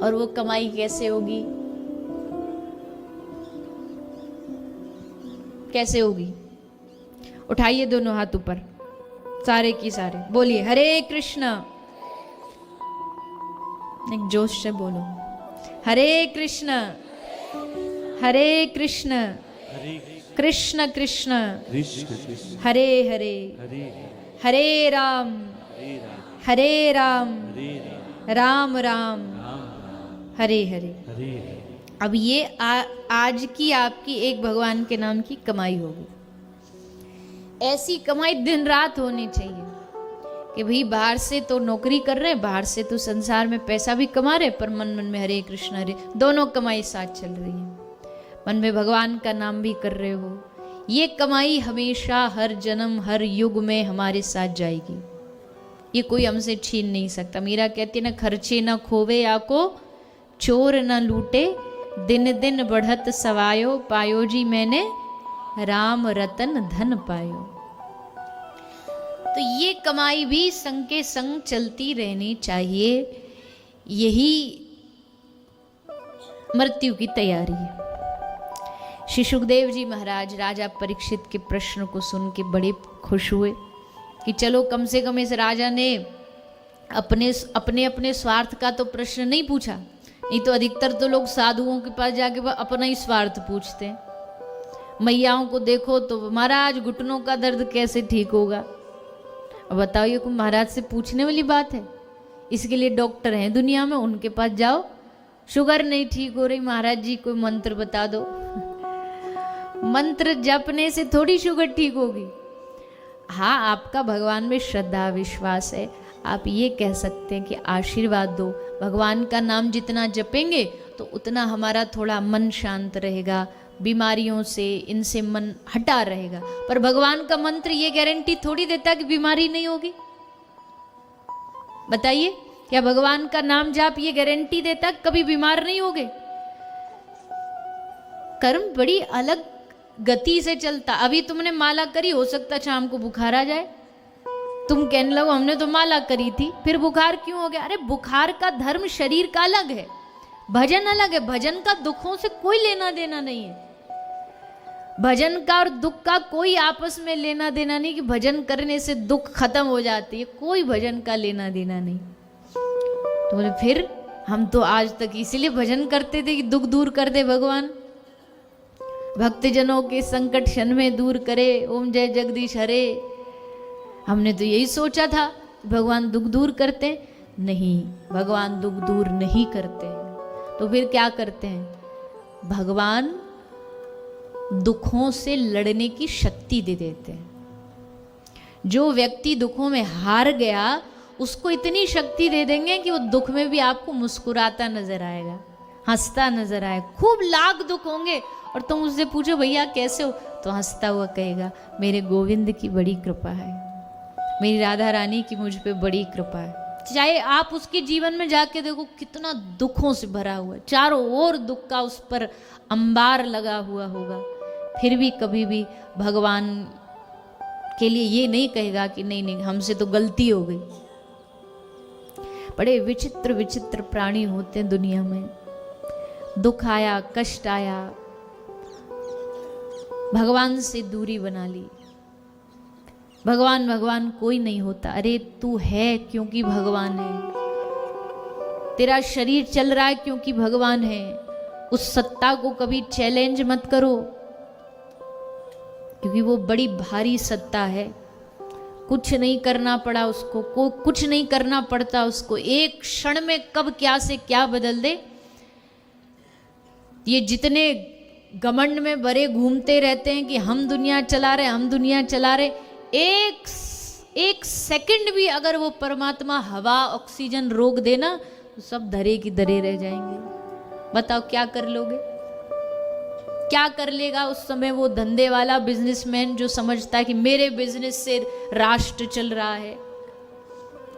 और वो कमाई कैसे होगी? कैसे होगी? उठाइए दोनों हाथ ऊपर, सारे की सारे बोलिए हरे कृष्णा। एक जोश से बोलो, हरे कृष्ण हरे कृष्ण कृष्ण कृष्ण हरे हरे हरे राम राम राम हरे हरे। अब ये आज की आपकी एक भगवान के नाम की कमाई होगी। ऐसी कमाई दिन रात होनी चाहिए कि भाई बाहर से तो नौकरी कर रहे हैं, बाहर से तो संसार में पैसा भी कमा रहे, पर मन मन में हरे कृष्ण हरे, दोनों कमाई साथ चल रही है। मन में भगवान का नाम भी कर रहे हो। ये कमाई हमेशा हर जन्म हर युग में हमारे साथ जाएगी, ये कोई हमसे छीन नहीं सकता। मीरा कहती है ना, खर्चे न खोवे आको चोर न लूटे, दिन दिन बढ़त सवायो, पायो जी मैंने राम रतन धन पायो। तो ये कमाई भी संग के संग चलती रहनी चाहिए। यही मृत्यु की तैयारी है। श्री सुखदेव जी महाराज राजा परीक्षित के प्रश्न को सुन के बड़े खुश हुए कि चलो कम से कम इस राजा ने अपने स्वार्थ का तो प्रश्न नहीं पूछा, नहीं तो अधिकतर तो लोग साधुओं के पास जाके अपना ही स्वार्थ पूछते हैं। मैयाओं को देखो तो महाराज घुटनों का दर्द कैसे ठीक होगा। अब बताओ, ये कोई महाराज से पूछने वाली बात है? इसके लिए डॉक्टर हैं दुनिया में, उनके पास जाओ। शुगर नहीं ठीक हो रही, महाराज जी कोई मंत्र बता दो। मंत्र जपने से थोड़ी शुगर ठीक होगी। हाँ, आपका भगवान में श्रद्धा विश्वास है, आप ये कह सकते हैं कि आशीर्वाद दो। भगवान का नाम जितना जपेंगे तो उतना हमारा थोड़ा मन शांत रहेगा, बीमारियों से इनसे मन हटा रहेगा। पर भगवान का मंत्र ये गारंटी थोड़ी देता कि बीमारी नहीं होगी। बताइए, क्या भगवान का नाम जाप ये गारंटी देता कभी बीमार नहीं होगे? कर्म बड़ी अलग गति से चलता। अभी तुमने माला करी, हो सकता शाम को बुखार आ जाए, तुम कहने लगो हमने तो माला करी थी, फिर बुखार क्यों हो गया? अरे बुखार का धर्म शरीर का अलग है, भजन अलग है। भजन का दुखों से कोई लेना देना नहीं है। भजन का और दुख का कोई आपस में लेना देना नहीं कि भजन करने से दुख खत्म हो जाती है, कोई भजन का लेना देना नहीं। तो बोले फिर हम तो आज तक इसीलिए भजन करते थे कि दुख दूर कर दे भगवान, भक्तजनों के संकट क्षण में दूर करे, ओम जय जगदीश हरे। हमने तो यही सोचा था भगवान दुख दूर करते, नहीं, भगवान दुख दूर नहीं करते। तो फिर क्या करते हैं? भगवान दुखों से लड़ने की शक्ति दे देते हैं। जो व्यक्ति दुखों में हार गया उसको इतनी शक्ति दे देंगे कि वो दुख में भी आपको मुस्कुराता नजर आएगा, हंसता नजर आए। खूब लाख दुख होंगे और तुम उससे पूछो भैया कैसे हो, तो हंसता हुआ कहेगा मेरे गोविंद की बड़ी कृपा है, मेरी राधा रानी की मुझ पे बड़ी कृपा है। चाहे आप उसके जीवन में जाके देखो कितना दुखों से भरा हुआ है, चारों ओर दुख का उस पर अंबार लगा हुआ होगा, फिर भी कभी भी भगवान के लिए ये नहीं कहेगा कि नहीं नहीं हमसे तो गलती हो गई। बड़े विचित्र विचित्र प्राणी होते हैं दुनिया में। दुख आया, कष्ट आया, भगवान से दूरी बना ली। भगवान भगवान कोई नहीं होता। अरे तू है क्योंकि भगवान है, तेरा शरीर चल रहा है क्योंकि भगवान है। उस सत्ता को कभी चैलेंज मत करो, क्योंकि वो बड़ी भारी सत्ता है। कुछ नहीं करना पड़ा उसको, कुछ नहीं करना पड़ता उसको। एक क्षण में कब क्या से क्या बदल दे। ये जितने घमंड में भरे घूमते रहते हैं कि हम दुनिया चला रहे, हम दुनिया चला रहे, एक सेकंड भी अगर वो परमात्मा हवा ऑक्सीजन रोक देना तो सब धरे की धरे रह जाएंगे। बताओ क्या कर लोगे? क्या कर लेगा उस समय वो धंधे वाला बिजनेसमैन जो समझता है कि मेरे बिजनेस से राष्ट्र चल रहा है?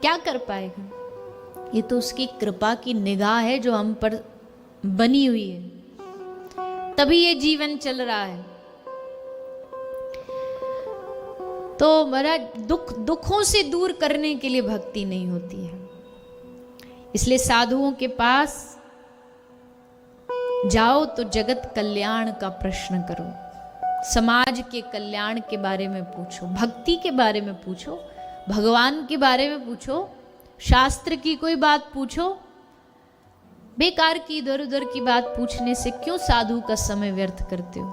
क्या कर पाएगा? ये तो उसकी कृपा की निगाह है जो हम पर बनी हुई है, तभी ये जीवन चल रहा है। तो महाराज दुखों से दूर करने के लिए भक्ति नहीं होती है। इसलिए साधुओं के पास जाओ तो जगत कल्याण का प्रश्न करो, समाज के कल्याण के बारे में पूछो, भक्ति के बारे में पूछो, भगवान के बारे में पूछो, शास्त्र की कोई बात पूछो। बेकार की इधर उधर की बात पूछने से क्यों साधु का समय व्यर्थ करते हो?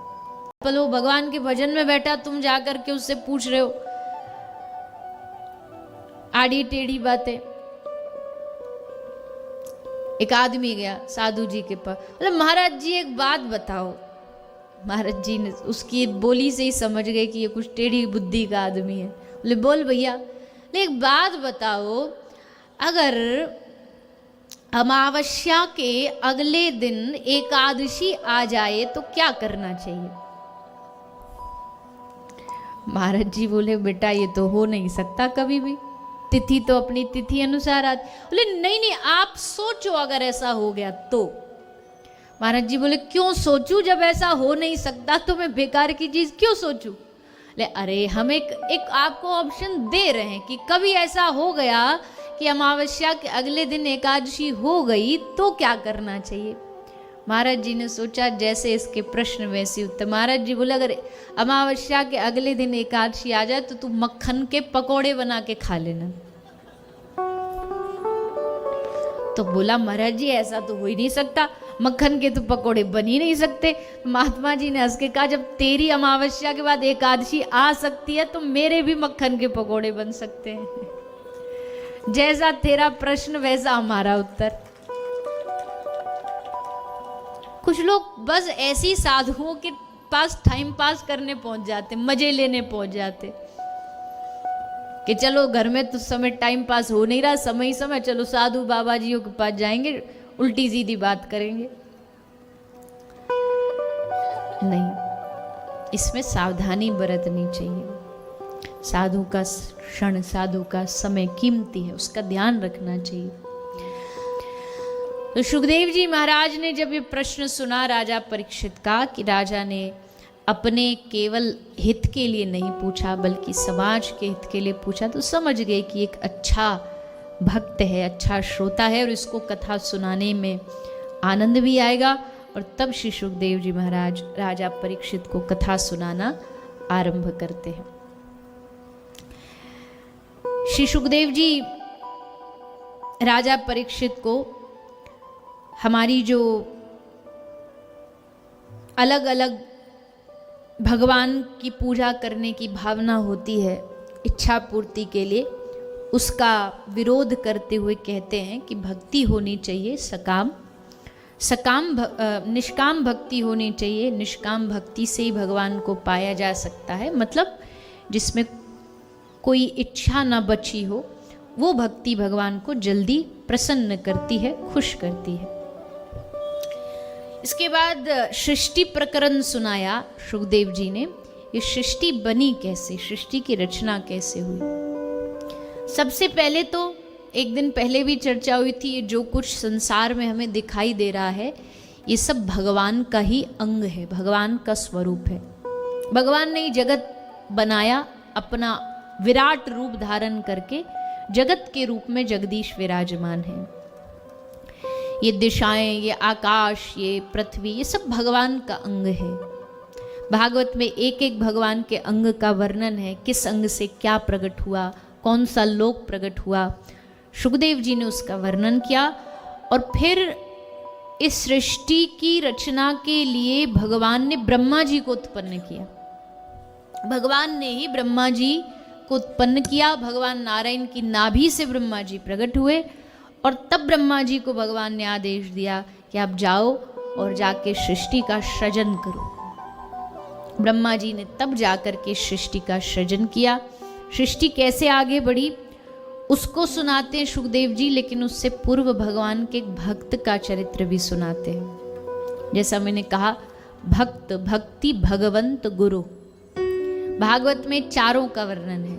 पलो भगवान के भजन में बैठा, तुम जाकर के उससे पूछ रहे हो आड़ी टेढ़ी बातें। एक आदमी गया साधु जी के पास, बोले महाराज जी एक बात बताओ। महाराज जी ने उसकी बोली से ही समझ गए कि ये कुछ टेढ़ी बुद्धि का आदमी है। बोले बोल भैया। बोले एक बात बताओ, अगर अमावस्या के अगले दिन एकादशी आ जाए तो क्या करना चाहिए? महाराज जी बोले बेटा ये तो हो नहीं सकता कभी भी, तिथि तो अपनी तिथि अनुसार आती। बोले नहीं नहीं आप सोचो अगर ऐसा हो गया तो। महाराज जी बोले क्यों सोचूं, जब ऐसा हो नहीं सकता तो मैं बेकार की चीज क्यों सोचूं? ले अरे हम एक आपको ऑप्शन दे रहे हैं कि कभी ऐसा हो गया कि अमावस्या के अगले दिन एकादशी हो गई तो क्या करना चाहिए? महाराज जी ने सोचा जैसे इसके प्रश्न वैसे उत्तर। महाराज जी बोले अगर अमावस्या के अगले दिन एकादशी आ जाए तो तू मक्खन के पकोड़े बना के खा लेना। तो बोला महाराज जी ऐसा तो हो ही नहीं सकता, मक्खन के तो पकोड़े बन ही नहीं सकते। महात्मा जी ने हंस के कहा जब तेरी अमावस्या के बाद एकादशी आ सकती है तो मेरे भी मक्खन के पकोड़े बन सकते हैं। जैसा तेरा प्रश्न वैसा हमारा उत्तर। कुछ लोग बस ऐसी साधुओं के पास टाइम पास करने पहुंच जाते, मजे लेने पहुंच जाते कि चलो घर में तो समय टाइम पास हो नहीं रहा, समय ही समय चलो साधु बाबा जियों के पास जाएंगे, उल्टी सीधी बात करेंगे। नहीं, इसमें सावधानी बरतनी चाहिए। साधु का क्षण, साधु का समय कीमती है, उसका ध्यान रखना चाहिए। तो सुखदेव जी महाराज ने जब ये प्रश्न सुना राजा परीक्षित का कि राजा ने अपने केवल हित के लिए नहीं पूछा बल्कि समाज के हित के लिए पूछा, तो समझ गए कि एक अच्छा भक्त है, अच्छा श्रोता है और इसको कथा सुनाने में आनंद भी आएगा। और तब श्री सुखदेव जी महाराज राजा परीक्षित को कथा सुनाना आरंभ करते हैं। श्री सुखदेव जी राजा परीक्षित को हमारी जो अलग अलग भगवान की पूजा करने की भावना होती है इच्छा पूर्ति के लिए, उसका विरोध करते हुए कहते हैं कि भक्ति होनी चाहिए निष्काम भक्ति होनी चाहिए। निष्काम भक्ति से ही भगवान को पाया जा सकता है, मतलब जिसमें कोई इच्छा न बची हो, वो भक्ति भगवान को जल्दी प्रसन्न करती है, खुश करती है। इसके बाद सृष्टि प्रकरण सुनाया सुखदेव जी ने। ये सृष्टि बनी कैसे, सृष्टि की रचना कैसे हुई। सबसे पहले तो एक दिन पहले भी चर्चा हुई थी, ये जो कुछ संसार में हमें दिखाई दे रहा है ये सब भगवान का ही अंग है, भगवान का स्वरूप है। भगवान ने जगत बनाया, अपना विराट रूप धारण करके जगत के रूप में जगदीश विराजमान है। ये दिशाएं, ये आकाश, ये पृथ्वी, ये सब भगवान का अंग है। भागवत में एक एक भगवान के अंग का वर्णन है, किस अंग से क्या प्रकट हुआ, कौन सा लोक प्रकट हुआ। सुखदेव जी ने उसका वर्णन किया। और फिर इस सृष्टि की रचना के लिए भगवान ने ब्रह्मा जी को उत्पन्न किया। भगवान ने ही ब्रह्मा जी को उत्पन्न किया। भगवान नारायण की नाभि से ब्रह्मा जी प्रकट हुए और तब ब्रह्मा जी को भगवान ने आदेश दिया कि आप जाओ और जाके सृष्टि का सृजन करो। ब्रह्मा जी ने तब जाकर के सृष्टि का सृजन किया। सृष्टि कैसे आगे बढ़ी उसको सुनाते हैं सुखदेव जी, लेकिन उससे पूर्व भगवान के एक भक्त का चरित्र भी सुनाते हैं। जैसा मैंने कहा, भक्त, भक्ति, भगवंत, गुरु। भागवत में चारों का वर्णन है।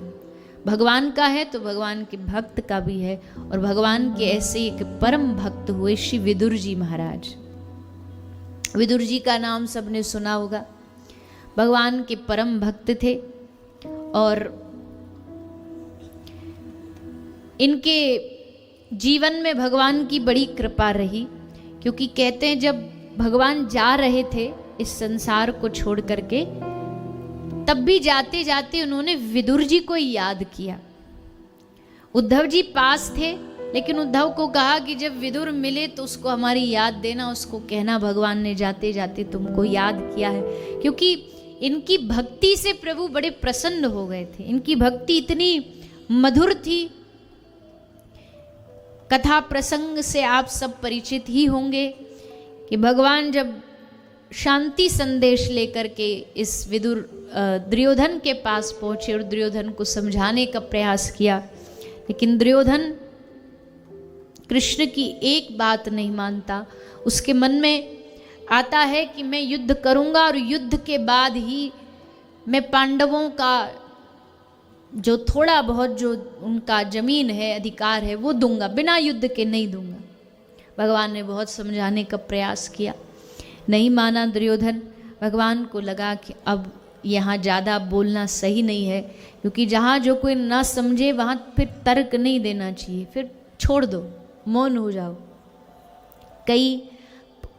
भगवान का है तो भगवान के भक्त का भी है। और भगवान के ऐसे एक परम भक्त हुए श्री विदुर जी महाराज। विदुर जी का नाम सबने सुना होगा। भगवान के परम भक्त थे और इनके जीवन में भगवान की बड़ी कृपा रही, क्योंकि कहते हैं जब भगवान जा रहे थे इस संसार को छोड़ करके, तब भी जाते जाते उन्होंने विदुर जी को याद किया। उद्धव जी पास थे, लेकिन उद्धव को कहा कि जब विदुर मिले तो उसको हमारी याद देना, उसको कहना भगवान ने जाते जाते तुमको याद किया है। क्योंकि इनकी भक्ति से प्रभु बड़े प्रसन्न हो गए थे। इनकी भक्ति इतनी मधुर थी। कथा प्रसंग से आप सब परिचित ही होंगे कि भगवान जब शांति संदेश लेकर के इस विदुर दुर्योधन के पास पहुंचे और दुर्योधन को समझाने का प्रयास किया, लेकिन दुर्योधन कृष्ण की एक बात नहीं मानता। उसके मन में आता है कि मैं युद्ध करूंगा और युद्ध के बाद ही मैं पांडवों का जो थोड़ा बहुत जो उनका जमीन है, अधिकार है, वो दूंगा, बिना युद्ध के नहीं दूंगा। भगवान ने बहुत समझाने का प्रयास किया, नहीं माना दुर्योधन। भगवान को लगा कि अब यहाँ ज़्यादा बोलना सही नहीं है, क्योंकि जहाँ जो कोई ना समझे वहाँ फिर तर्क नहीं देना चाहिए, फिर छोड़ दो, मौन हो जाओ।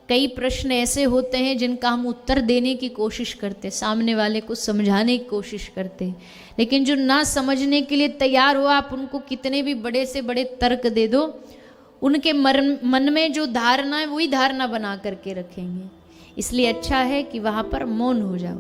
कई प्रश्न ऐसे होते हैं जिनका हम उत्तर देने की कोशिश करते, सामने वाले को समझाने की कोशिश करते, लेकिन जो ना समझने के लिए तैयार हो, आप उनको कितने भी बड़े से बड़े तर्क दे दो, उनके मन में जो धारणा है वही धारणा बना करके रखेंगे। इसलिए अच्छा है कि वहाँ पर मौन हो जाओ।